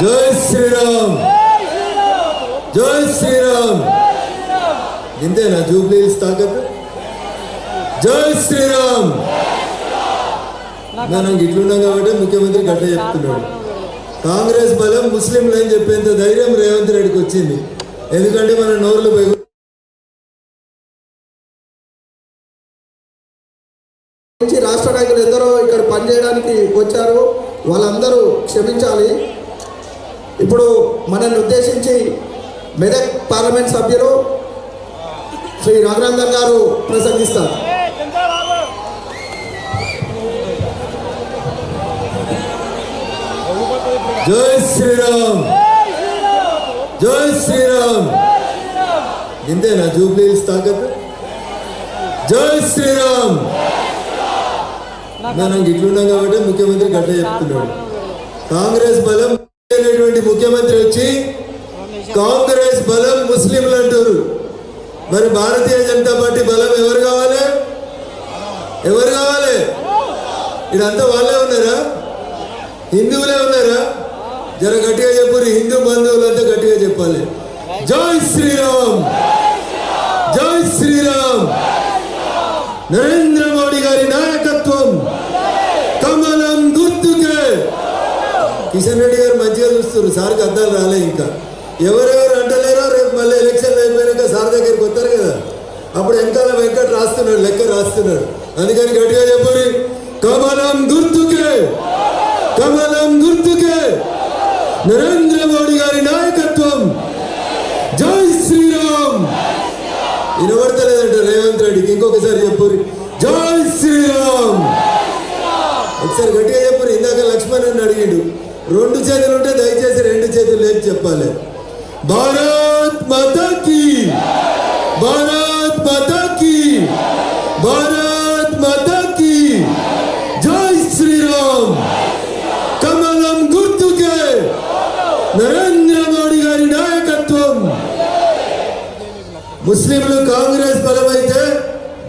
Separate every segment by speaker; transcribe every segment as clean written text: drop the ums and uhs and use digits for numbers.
Speaker 1: జై శ్రీరామ్, జై శ్రీరామ్. ఇంతేనా జూబ్లీ హిల్స్ తాకత్? జై శ్రీరామ్. మనం ఇట్లున్నాం కాబట్టి ముఖ్యమంత్రి గట్ట చెప్తున్నాడు. కాంగ్రెస్ బలం ముస్లింలు అని చెప్పేంత ధైర్యం రేవంత్ రెడ్డికి వచ్చింది. ఎందుకంటే మన నోర్లు
Speaker 2: రాష్ట్ర నాయకులు ఎందరో ఇక్కడ పనిచేయడానికి వచ్చారు, వాళ్ళందరూ క్షమించాలి. ఇప్పుడు మనల్ని ఉద్దేశించి మెదక్ పార్లమెంట్ సభ్యులు శ్రీ రఘునందన్ గారు ప్రసంగిస్తారు.
Speaker 1: జై శ్రీరామ్, జై శ్రీరామ్. ఇంతేనా జూబ్లీ హిల్స్ తాకత్? జై శ్రీరామ్. మనం ఇట్లున్నాం కాబట్టి ముఖ్యమంత్రి గట్ట చెప్తున్నాడు. కాంగ్రెస్ బలం అనేటువంటి ముఖ్యమంత్రి వచ్చి కాంగ్రెస్ బలం ముస్లింలు అంటారు. మరి భారతీయ జనతా పార్టీ బలం ఎవరు కావాలి? ఎవరు కావాలి? ఇదంతా వాళ్ళే ఉన్నారా? హిందువులే ఉన్నారా? జర గట్టిగా చెప్పు. హిందూ బంధువులంతా గట్టిగా చెప్పాలి. జై శ్రీరామ్, జై శ్రీరామ్. నరేంద్ర మోడీ గారి నాయకత్వం కమలం గుర్తుకే. కిషన్ రెడ్డి గారు మంచిగా చూస్తారు. సార్కి అద్దాలు రాలే. ఇంకా ఎవరెవరు అంటలేరో రేపు మళ్ళీ ఎలక్షన్లు అయిపోయాక సార్ దగ్గరికి వస్తారు కదా, అప్పుడు వెనకాల వెంకట్ రాస్తున్నాడు, లెక్క రాస్తున్నాడు. అందుకని గట్టిగా చెప్పు. కమలం గుర్తుకే, కమలం గుర్తుకే. నరేంద్ర మోడీ గారి నాయకత్వం. జై శ్రీరామ్. వినబడతలేదంట రేవంత్ రెడ్డికి. ఇంకొకసారి చెప్పు. జై శ్రీరామ్. ఒకసారి గట్టిగా చెప్పు. ఇందాక లక్ష్మణ్ అని అడిగిండు. 2 చేతులు ఉంటే దయచేసి 2 చేతులు లేపి చెప్పాలి. భారత్ మాతా కీ, భారత్ మాతా కీ, భారత్ మాతా కీ. జై శ్రీరామ్. కమలం గుర్తుకే నరేంద్ర మోడీ గారి నాయకత్వం. ముస్లింలు కాంగ్రెస్ బలం అయితే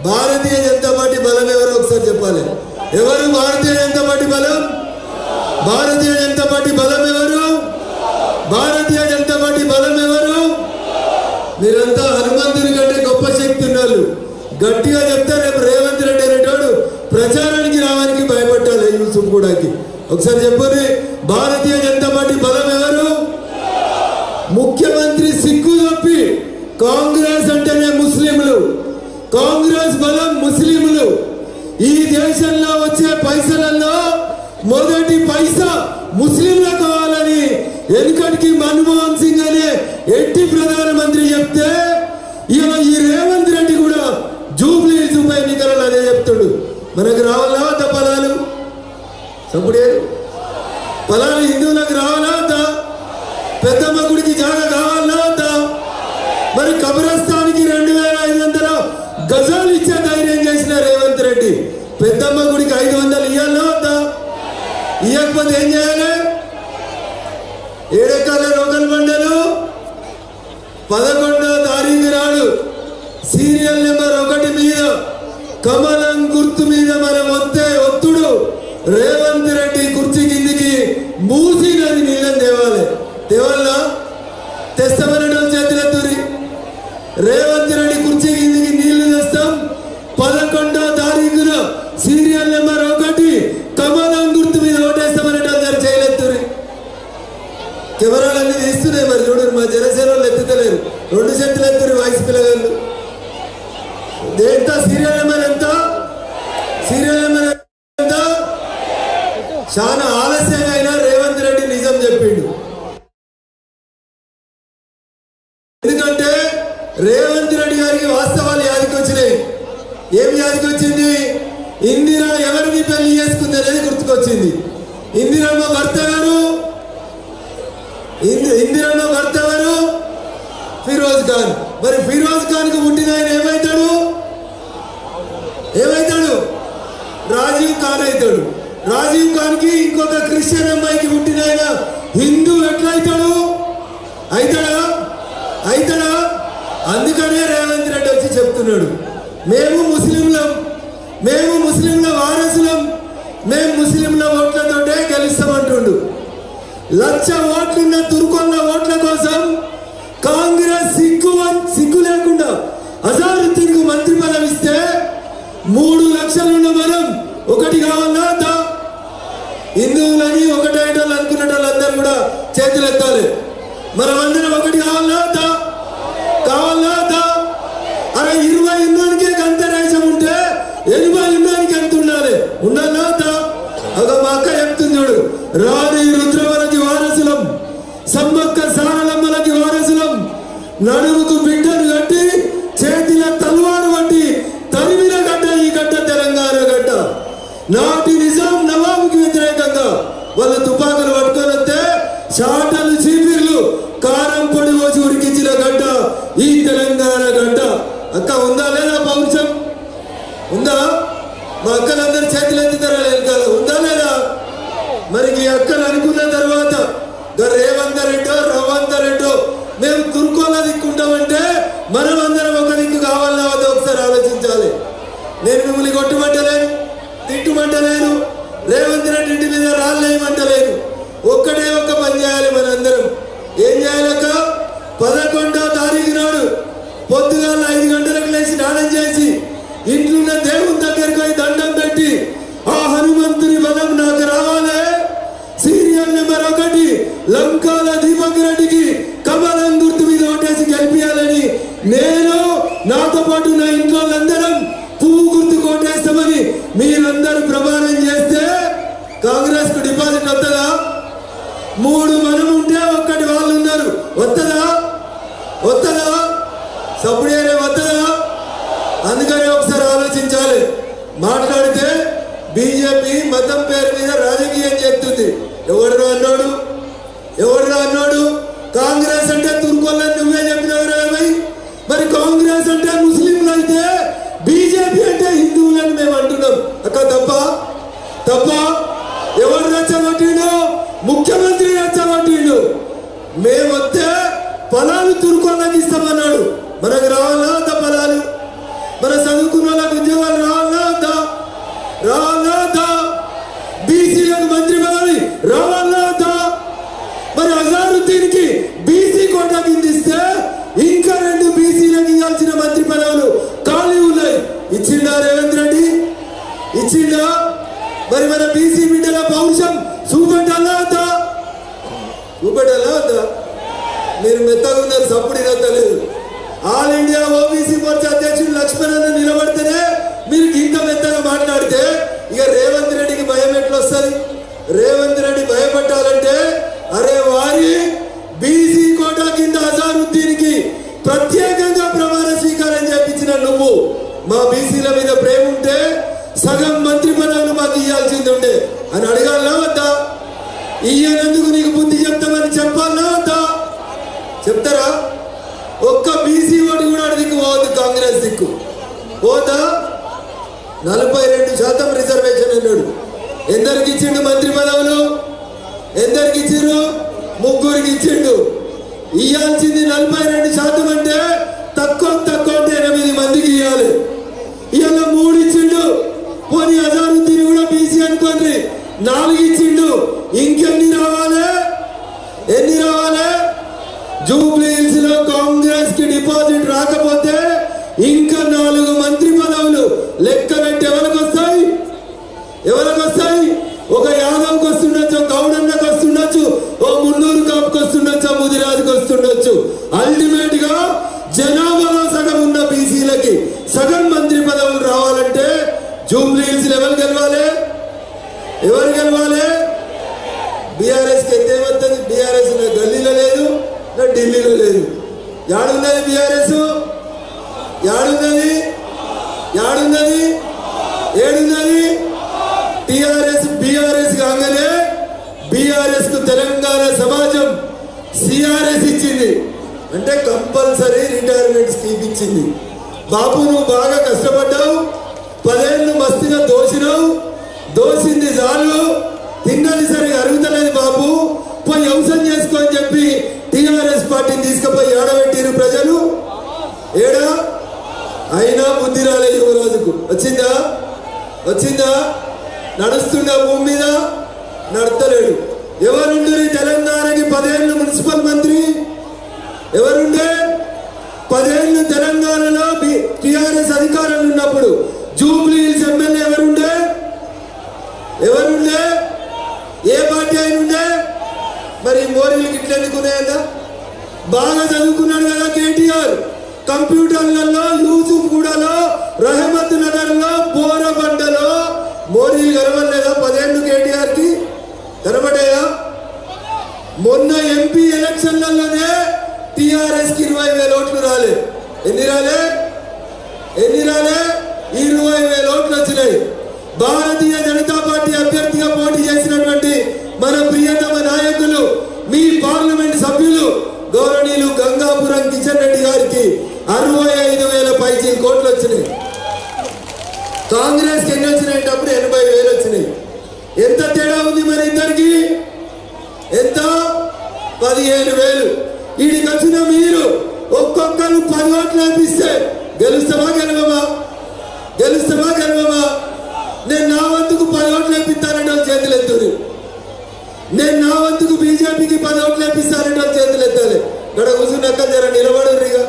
Speaker 1: భారతీయ జనతా పార్టీ బలం ఎవరో ఒకసారి చెప్పాలి. ఎవరు భారతీయ జనతా పార్టీ బలం? భారతీయ జనతా పార్టీ బలం ఎవరు? భారతీయ జనతా పార్టీ బలం ఎవరు? మీరంతా హనుమంతుని కంటే గొప్ప శక్తి ఉన్నారు. గట్టిగా చెప్తే రేపు రేవంత్ రెడ్డి అనేటోడు ప్రచారానికి రావడానికి భయపట్టాలి. యూసుఫ్ కూడాకి ఒకసారి చెప్పండి. భారతీయ జనతా పార్టీ బలం ఎవరు? ముఖ్యమంత్రి సిగ్గు తప్పి కాంగ్రెస్ అంటేనే ముస్లింలు, కాంగ్రెస్ బలం ముస్లింలు. ఈ దేశంలో వచ్చే పైసలలో మొదటి పైసా ముస్లింలకు కావాలని వెనుకటికి మన్మోహన్ సింగ్ అనే ఎట్టి ప్రధానమంత్రి చెప్తే ఇవాళ ఈ రేవంత్ రెడ్డి కూడా జూబ్లీ హిల్స్ ఉప ఎన్నికలలో అదే చెప్తాడు. మనకు రావాలా వద్ద ఫలాలు? సప్పుడే ఫలాలు హిందువులకు రావాలా వద్దా? పెద్దమ్మ గుడికి జాగా కావాలా వద్దా? మరి కబ్రస్థానికి 2500 గజాలు ఇచ్చే ధైర్యం చేసిన రేవంత్ రెడ్డి పెద్దమ్మ గుడికి 500 ఇయ్యాలా వద్దా? ఇవ్వకపోతే ఏం చేయాలి? 7 ఎకరాల రోగల్ బండలు 11వ తారీఖు నాడు సీరియల్ నెంబర్ 1 మీద కమలం గుర్తు మీద మనం ఒత్తుడు రేవంత్ రెడ్డి కుర్చీ కిందికి మూసి నది నీళ్ళని తేవాలి. తేవాలా? తెస్తామనడం చేతులెత్తురి. రేవంత్ రెడ్డి కుర్చీ కిందికి నీళ్లు తెస్తాం. 11వ తారీఖున సీరియల్ నెంబర్ 1 కమలం గుర్తు మీద ఓటేస్తామనడం చేయలేత్తురి. కెమెరాలన్నీ తీస్తున్నాయి. మరి చూడరు, మా జనసేన వాళ్ళు ఎత్తుతలేరు. 2 చేతులు ఎత్తురు వయసు పిల్లగాళ్ళు. ఎంత సీరియల్ నెంబర్ ఎంత? సీరియల్ నెంబర్ ఎంత? చాలా ఆలస్యంగా అయినా రేవంత్ రెడ్డి నిజం చెప్పిండు. ఎందుకంటే రేవంత్ రెడ్డి గారికి వాస్తవాలు యాదికి వచ్చినాయి. ఏం యాదికి వచ్చింది? ఇందిరా ఎవరిని పెళ్లి చేసుకుంది అనేది గుర్తుకొచ్చింది. ఇందిరమ్మ భర్త గారు, ఇందిరమ్మ భర్త గారు ఫిరోజ్ ఖాన్. మరి ఫిరోజ్ ఖాన్ కు పుట్టిన ఆయన ఏమైతాడు? ఏమైతాడు? రాజీవ్ ఖాన్ అవుతాడు. రాజీవ్ ఖాన్ కి ఇంకొక క్రిస్టియన్ అమ్మాయికి పుట్టిన ఆయన హిందూ ఎట్లయితాడు? అవుతాడా? అవుతాడా? అందుకనే రేవంత్ రెడ్డి వచ్చి చెప్తున్నాడు, మేము ముస్లింలం, మేము ముస్లింల వారసులం, మేము ముస్లింల ఓట్లతోటే గెలుస్తామంటుండు. లక్ష ఓట్లున్న తుర్కొల్ల ఓట్ల కోసం కాంగ్రెస్ సిగ్గు లేకుండా అజారుద్దీన్కు మంత్రి పదవి ఇస్తే 3 లక్షలున్న మనం ఒకటి కావాలా దా? హిందువులని ఒకటేటోళ్ళు అనుకున్న వాళ్ళందరూ కూడా చేతులు ఎత్తాలి. మనమందరం ఒకటి కావాలా దా? కావాలా దా? అరే 20 ఉన్నానికే గంట రేషం ఉంటే 80 ఉన్నానికి ఎంత ఉండాలి? ఉండాలా దా? ఒక మా అక్క చెప్తుంది చూడు, రాణి రుద్రవలకి వారసులం, సమ్మక్క సారలమ్మలకి వారసులం, నడుముకు బిడ్డను కట్టి చేతిల తల్వారు వంటి తరిమిన గడ్డ ఈ గడ్డ తెలంగాణ గడ్డ. నాటి నిజాం నవాబుకి వ్యతిరేకంగా వాళ్ళ తుపాకులు పట్టుకొని వస్తే షాటలు చీపిర్లు కారం పొడి పోసి ఉడికించిన గడ్డ ఈ తెలంగాణ గడ్డ. అక్క ఉందా లేదా పౌరుషం? ఉందా? మా అక్కలందరూ చేతులు ఎత్తుతారా వెనకాల? ఉందా లేదా? మరి ఈ అక్కలు అనుకున్న తర్వాత రేవంత్ రెడ్డో రవంత్ రెడ్డో మేము తుర్కోలా దిక్కుంటామంటే మనం అందరం ఒక దిక్కు కావాలా వద్ద ఒకసారి ఆలోచించాలి. నేను మిమ్మల్ని కొట్టుమంటలేను, తిట్టుమంటలేను, రేవంత్ రెడ్డి ఇంటి మీద రాళ్ళేయమంటలేను. ఒక్కటే ఒక్క పని చేయాలి మనందరం. ఏం చేయాలక్క? 11వ తారీఖు నాడు పొద్దుగాల 5 గంటలకు లేచి స్నానం చేసి ఇంట్లోన్న దేవుని దగ్గరికి పోయి దండం పెట్టి ఆ హనుమంతుని బలం నాకు రావాలి, సీరియల్ నెంబర్ 1 లంకాల దీపక్ రెడ్డికి కమలం గుర్తు మీద ఓటేసి గెలిపించాలని నేను నాతో పాటు నా ఇంట్లో అందరం పువ్వు గుర్తు కోటేస్తామని మీరందరూ ప్రమాణం చేస్తే కాంగ్రెస్ కు డిపాజిట్ వస్తుందా? 3 మనం ఉంటే 1 వాళ్ళు ఉన్నారు. వస్తుందా? వస్తుందా? సప్పుడేనే వస్తుందా? అందుకని ఒకసారి ఆలోచించాలి. మాట్లాడితే బీజేపీ మతం పేరు మీద రాజకీయం చేస్తుంది. ఎవరు అన్నాడు? ఎవరు అన్నాడు? కాంగ్రెస్ అంటే తుర్కోళ్ళని నువ్వే చెప్పినవరా? మరి కాంగ్రెస్ అంటే ముస్లింలు అయితే బీజేపీ అంటే హిందువులని మేము అంటున్నాం. అక్క తప్ప? తప్ప? ఎవరు రెచ్చగొట్టిండు? ముఖ్యమంత్రి రెచ్చగొట్టిండు. మేమొస్తే పొలాలు తుర్కోళ్ళకి ఇస్తామన్నాడు. మనకు రావాలా వద్దా పొలాలు? మన చదువుకున్న వాళ్ళకి ఉద్యోగాలు రావాలా వద్దా? రావాలా వద్దా? బీసీలకు మంత్రి పదవి రావాలా వద్దా? మరి అజారుద్దీన్కి బీసీ కోటా కింద ఇస్తే ఇంకా 2 బీసీలకు ఇవ్వాల్సిన మంత్రి పదవులు ఖాళీ ఉన్నాయి. ఇచ్చిండా రేవంత్ రెడ్డి? ఇచ్చిండా? మరి మన బీసీ బిడ్డల పౌరుషం చూపెట్టాలా వద్దా? చూపెట్టాలా వద్దా? మీరు మెత్తగా ఉన్నారు, సప్పుడు ఇనొత్తలేదు. ఆల్ ఇండియా ఓబీసీ మోర్చా అధ్యక్షుడు లక్ష్మణ్ నిలబడితేనే మీరు ఇంత మెత్తగా మాట్లాడితే ఇక రేవంత్ రెడ్డికి భయం ఎట్లా వస్తుంది? రేవంత్ రెడ్డి భయపట్టాలంటే అరే వారి బీసీ కోటా కింద అజారుద్దీన్కి ప్రత్యేకంగా ప్రమాణ స్వీకారం చేయించిన నువ్వు మా బీసీల మీద ప్రేమ ఉంటే సగం మంత్రి పదవులు మాకు ఇవ్వాల్సింది ఉండే అని అడగాలనా వద్దా? ఇయ్యనందుకు నీకు బుద్ధి చెప్తామని చెప్పాలనా వద్దా? చెప్తారా? ఒక్క బీసీ ఓటు కూడా దిక్కు పోవద్దు, కాంగ్రెస్ దిక్కు పోతా. 42% రిజర్వేషన్ అన్నాడు. ఎందరికి ఇచ్చిండు మంత్రి పదవులు? ఎందరికి ఇచ్చిండు? 3 ఇచ్చిండు. ఇవ్వాల్సింది 42% అంటే తక్కువ అంటే 8 మందికి ఇవ్వాలి. ఇవాళ 3 ఇచ్చిండు. పోనీ అజారుద్దీన్ కూడా బీసీ అనుకోండి, 4 ఇచ్చిండు. ఇంకెన్ని రావాలి? ఎన్ని రావాలి? జూబ్లీ హిల్స్ లో కాంగ్రెస్ కి డిపాజిట్ రాకపోతే ఇంకా 4 మంత్రి పదవులు లెక్క పెట్టి ఎవరికి వస్తాయి? ఎవరికి వస్తాయి? ఒక యాదవ్కి వస్తుండొచ్చు, గౌడన్నకు వస్తుండొచ్చు, ఓ మున్నూరు కాపుకి వస్తుండొచ్చు, ముదిరాజుకి వస్తుండొచ్చు. అల్టిమేట్ గా జనాభాలో సగం ఉన్న బీసీలకి సగం మంత్రి పదవులు రావాలంటే జూబ్లీ హిల్స్ ఎవరు గెలవాలి? ఎవరు గెలవాలి? బీఆర్ఎస్ కి అయితే ఏమవుతుంది? బీఆర్ఎస్ గల్లీలో లేదు, ఢిల్లీలో లేదు. యాడున్నది బీఆర్ఎస్? యాడున్నది? యాడున్నది? ఏడున్నది? టిఆర్ఎస్ బీఆర్ఎస్ కాగానే బీఆర్ఎస్ కు తెలంగాణ సమాజం సిఆర్ఎస్ ఇచ్చింది, అంటే కంపల్సరీ రిటైర్మెంట్ స్కీమ్ ఇచ్చింది. బాబు నువ్వు బాగా కష్టపడ్డావు, 10 ఏళ్ళు మస్తుగా దోసినావు, దోసింది చాలు, తిన్నది సరిగా అరుగుతలేదు బాబు, పోయి వ్యవసాయం చేసుకో అని చెప్పి టిఆర్ఎస్ పార్టీని తీసుకుపోయి ఏడబెట్టిరు ప్రజలు. ఏడా? అయినా బుద్ధి రాలే యువరాజుకు. వచ్చిందా? వచ్చిందా? నడుస్తుండే భూమి మీద నడతలేడు. ఎవరుండే తెలంగాణకి 10 ఏళ్ళు మున్సిపల్ మంత్రి? ఎవరుండే 10 ఏళ్ళు తెలంగాణలో టిఆర్ఎస్ అధికారంలో ఉన్నప్పుడు? జూబ్లీ హిల్స్ ఎమ్మెల్యే ఎవరుండే? ఎవరుండే? ఏ పార్టీ అయిన ఉండే? మరి మోరీలకి ఇట్లా ఎందుకున్నాయన్నా? బాగా చదువుకున్నాడు కదా కేటీఆర్. కంప్యూటర్లలో, యూసుఫ్ గూడలో, రహమత్ నగర్లో, బోరబండలో మోరీలు కనబడలేదా 10 ఏళ్ళు కేటీఆర్కి? కనబడ్డాయా? మొన్న ఎంపీ ఎలక్షన్లలోనే టిఆర్ఎస్కి 20,000 ఓట్లు రాలే. ఎన్ని రాలే? 20,000 ఓట్లు వచ్చినాయి. భారతీయ జనతా పార్టీ అభ్యర్థిగా పోటీ చేసినటువంటి మన ప్రియతమ నాయకులు, మీ పార్లమెంట్ సభ్యులు గౌరవనీయులు గంగాపురం కిషన్ రెడ్డి గారికి 65,000 పైచీల కోట్లు వచ్చినాయి. కాంగ్రెస్కి ఎన్ని వచ్చినాయి? అప్పుడు 80,000 వచ్చినాయి. ఎంత తేడా ఉంది మరి ఇద్దరికి? ఎంత? 15,000. వీడికి వచ్చిన మీరు ఒక్కొక్కరు 10 ఓట్లు వేపిస్తే గెలుస్తామా గెలవమా? గెలుస్తామా గెలవమా? నేను నా వంతుకు 10 ఓట్లు వేపిస్తానంటే వాళ్ళు చేతులు ఎత్తురు. నేను నా వంతుకు బీజేపీకి 10 ఓట్లు వేపిస్తానంటే వాళ్ళు చేతులు ఎత్తాలి. ఇక్కడ కూర్చున్నాక జర నిలబడుర్రిగా.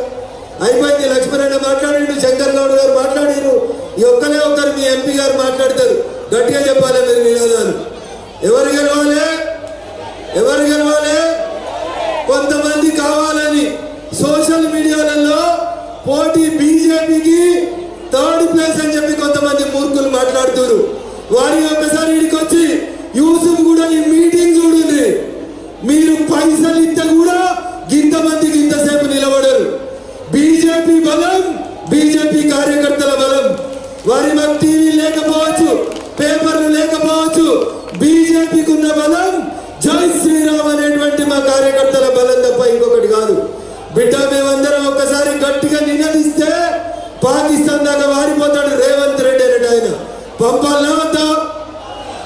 Speaker 1: అయిపోయింది. లక్ష్మణ్ మాట్లాడిండు, శంకర్ గౌడ్ గారు మాట్లాడారు. ఈ ఒక్కరు మీ ఎంపీ గారు మాట్లాడతారు. గట్టిగా చెప్పాలి మీరు నినాదాలు. ఎవరు గెలవాలి? ఎవరు గెలవాలి? కొంతమంది కావాలని సోషల్ మీడియాలలో పోటీ బీజేపీకి 3rd ప్లేస్ అని చెప్పి కొంతమంది మూర్ఖులు మాట్లాడుతున్నారు. వారి ఒక్కసారి ఇడికి వచ్చి యూసుఫ్ కూడా ఈ మీటింగ్ చూడండి. మీరు పైసలు ఇస్తే కూడా గింతమందికి ఇంతసేపు నిలబడరు. బీజేపీ బలం, బీజేపీ కార్యకర్తల బలం. వారి మాకు టీవీ లేకపోవచ్చు, పేపర్లు లేకపోవచ్చు. బీజేపీకి ఉన్న బలం జై శ్రీరామ్ అనేటువంటి మా కార్యకర్తల బలం తప్ప ఇంకొకటి కాదు. బిడ్డ మేమందరం ఒక్కసారి గట్టిగా నినదిస్తే పాకిస్తాన్ దాకా వారిపోతాడు రేవంత్ రెడ్డి అనేట ఆయన. పంపాలనా వద్దా?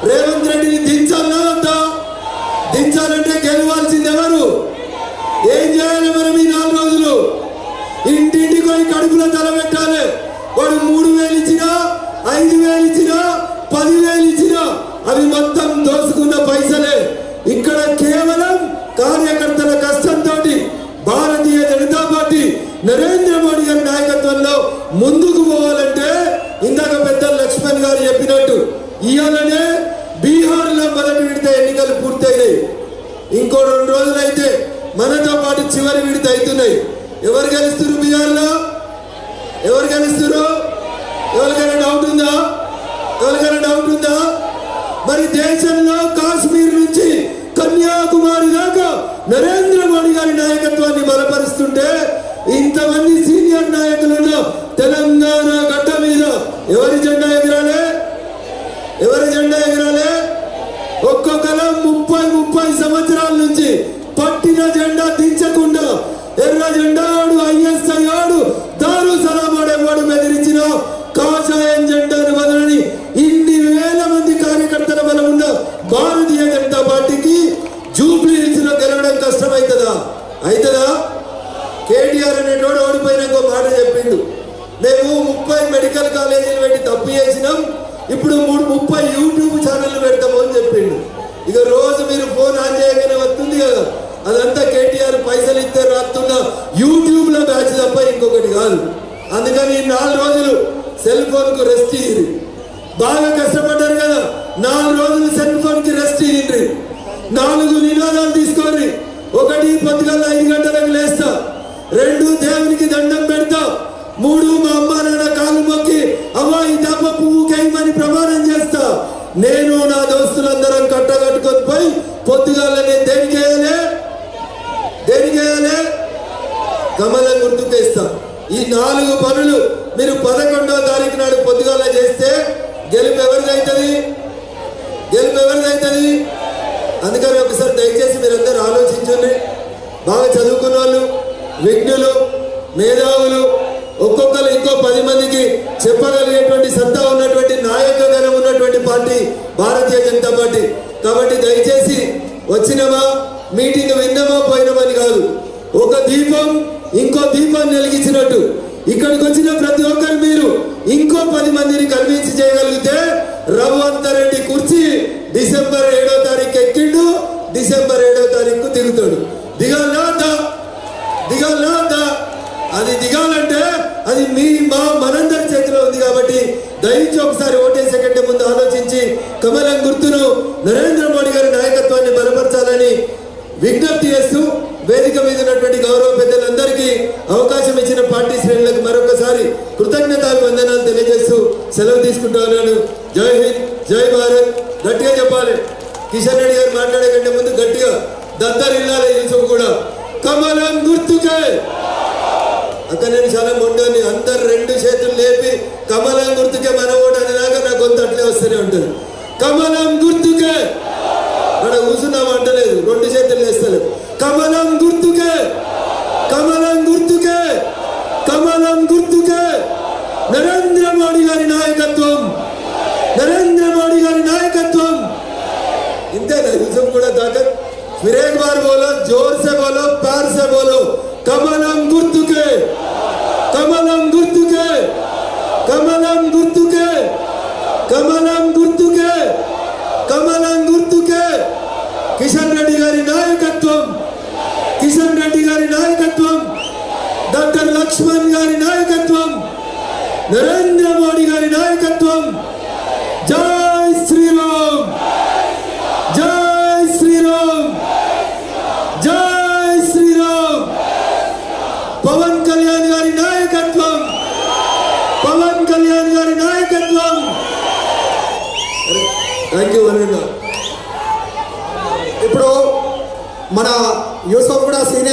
Speaker 1: రేవంత్ రెడ్డిని దించాలనా వద్దా? దించాలంటే గెలవాల్సింది ఎవరు? ఏం చేయాలి మనం ఈ 4 రోజులు? ఇంటింటికి పోయి కడుపులో తల పెట్టాలి. వాడు 3,000 ఇచ్చినా, 5,000 ఇచ్చినా, 10,000 ఇచ్చినా అవి మొత్తం దోసుకున్న పైసలే. ఇక్కడ కేవలం కార్యకర్తల కష్టంతో భారతీయ జనతా పార్టీ నరేంద్ర మోడీ గారి నాయకత్వంలో ముందుకు పోవాలంటే ఇందాక పెద్ద లక్ష్మణ్ గారు చెప్పినట్టు ఇవాళనే బీహార్లో మొదటి విడత ఎన్నికలు పూర్తయినాయి. ఇంకో 2 రోజులైతే మనతో పాటు చివరి విడత అవుతున్నాయి. ఎవరు గెలుస్తారు బీహార్లో? ఎవరు గెలుస్తారు? ఎవరికైనా డౌట్ ఉందా? ఎవరికైనా డౌట్ ఉందా? మరి దేశంలో కాశ్మీర్ నుంచి కన్యాకుమారి దాకా నరేంద్ర మోడీ గారి నాయకత్వాన్ని బలపరుస్తుంటే ఇంతమంది సీనియర్ నాయకులున్న తెలంగాణ గడ్డ మీద ఎవరి జెండా ఎగరాలే? ఎవరి జెండా ఎగరాలే? ఒక్కొక్కరు 30 సంవత్సరాల నుంచి పట్టిన జెండా దించకుండా ఎర్ర జెండా ఆడు, ఐఎస్ఐ ఆడు, దారు సలామాడేవాడు బెదిరించిన కాషాయం జెండాను వదలని ఇన్ని వేల మంది కార్యకర్తల బలం ఉన్న భారతీయ జనతా పార్టీకి జూబ్లీ హిల్స్ లో గెలవడం కష్టమవుతుందా? అవుతుందా? కేటీఆర్ అనేటోడు ఓడిపోయిన ఇంకో మాట చెప్పిండు. మేము 30 మెడికల్ కాలేజీలు పెట్టి తప్పు చేసినాం, ఇప్పుడు 30 యూట్యూబ్ ఛానళ్ళు పెడతాము అని చెప్పిండు. ఇక రోజు మీరు ఫోన్ ఆన్ చేయగానే వస్తుంది కదా, అదంతా కేటీఆర్ పైసలు ఇస్తే రాస్తున్న యూట్యూబ్ లో బ్యాచ్ తప్ప ఇంకొకటి కాదు. అందుకని 4 రోజులు సెల్ ఫోన్ కు రెస్ట్ ఇయ్యి. బాగా కష్టపడ్డారు కదా, 4 రోజులు సెల్ ఫోన్ కి రెస్ట్ ఇయ్యండి. 4 నినాదాలు తీసుకోండి. 1 పొద్దుగల 5 గంటలకు లేస్తా, 2 దేవునికి దండం పెడతా, 3 మా అమ్మ నాన్న కాలు మొక్కి అమ్మా ఈ దప్ప పువ్వు కైమని ప్రమాణం చేస్తా. నేను నా దోస్తులందరం కట్టగట్టుకొని పోయి పొద్దుగాల నేను దేనికి వేయాలి? కమలం గుర్తుకేస్తా. ఈ 4 పనులు మీరు 11వ తారీఖు నాడు పొద్దుగాల చేస్తే గెలుపు ఎవరిదైతుంది? గెలుపు ఎవరిదైతుంది? అందుకని ఒకసారి దయచేసి మీరందరూ ఆలోచించండి. బాగా చదువుకున్న వాళ్ళు, విజ్ఞులు, మేధావులు, ఒక్కొక్కరు ఇంకో 10 మందికి చెప్పగలిగేటువంటి సత్తా ఉన్నటువంటి నాయకగణం ఉన్నటువంటి పార్టీ భారతీయ జనతా పార్టీ. కాబట్టి దయచేసి వచ్చినమా మీటింగ్ విన్నామా పోయినామని కాదు, ఒక దీపం ఇంకో దీపాన్ని వెలిగించినట్టు ఇక్కడికి వచ్చిన ప్రతి ఒక్కరు మీరు ఇంకో 10 మందిని కన్విన్స్ చేయగలిగితే రఘువంత్ రెడ్డి కుర్చీ డిసెంబర్ 7వ తారీఖు ఎక్కిండు, దిగుతాడు. దిగాలా వద్దా? దిగాలా వద్దా? అది దిగాలంటే అది మనందరి చేతిలో ఉంది. కాబట్టి దయచేసి ఒకసారి ఓటేసే కంటే ముందు ఆలోచించి కమలం గుర్తును నరేంద్ర మోడీ గారి నాయకత్వాన్ని బలపరచాలని విజ్ఞప్తి చేస్తూ వేదిక మీద ఉన్నటువంటి గౌరవ పెద్దలందరికీ అవకాశం ఇచ్చిన పార్టీ శ్రేణులకు మరొకసారి కృతజ్ఞతలు వందనాలు తెలియజేస్తూ సెలవు తీసుకుంటా ఉన్నాను. జై హింద్, జై భారత్. గట్టిగా చెప్పాలి. కిషన్ రెడ్డి గారు మాట్లాడే కంటే ముందు గట్టిగా దద్దరిల్లాలి. యూసుఫ్ కూడా కమలం గుర్తుకే. అక్కడ నేను చాలా మొండని అందరు రెండు చేతులు లేపి కమలం గుర్తుకే మన ఓటు అనేలాగా నా గొంతు అట్లే వస్తూనే ఉంటుంది. కమలం గుర్తుకే. అక్కడ కూర్చున్నాం అంటలేదు, రెండు చేతులు వేస్తలేదు. కమలం గుర్తుకే, కమలం గుర్తుకే, కమలం గుర్తుకే. నరేంద్ర మోడీ గారి నాయకత్వం, నరేంద్ర మోడీ గారి నాయకత్వం. ఇంతేనా యూసుఫ్ కూడా తాకత్? फिर एक बार बोलो, जोर से बोलो, प्यार से बोलो. कमलम गुर्तुके, कमलम गुर्तुके, कमलम गुर्तुके, कमलम गुर्तुके, कमलम गुर्तुके. కిషన్ రెడ్డి గారి నాయకత్వం, కిషన్ రెడ్డి గారి నాయకత్వం, డాక్టర్ లక్ష్మణ్ గారి నాయకత్వం, నరేంద్ర మోడీ గారి నాయకత్వం. జై శ్రీరామ్, జై శ్రీరామ్, జై శ్రీరామ్. పవన్ కళ్యాణ్ గారి నాయకత్వం, పవన్ కళ్యాణ్ గారి నాయకత్వం. Thank you Varun.
Speaker 2: ఇప్పుడు మన యూసఫ్ కూడా సీనియర్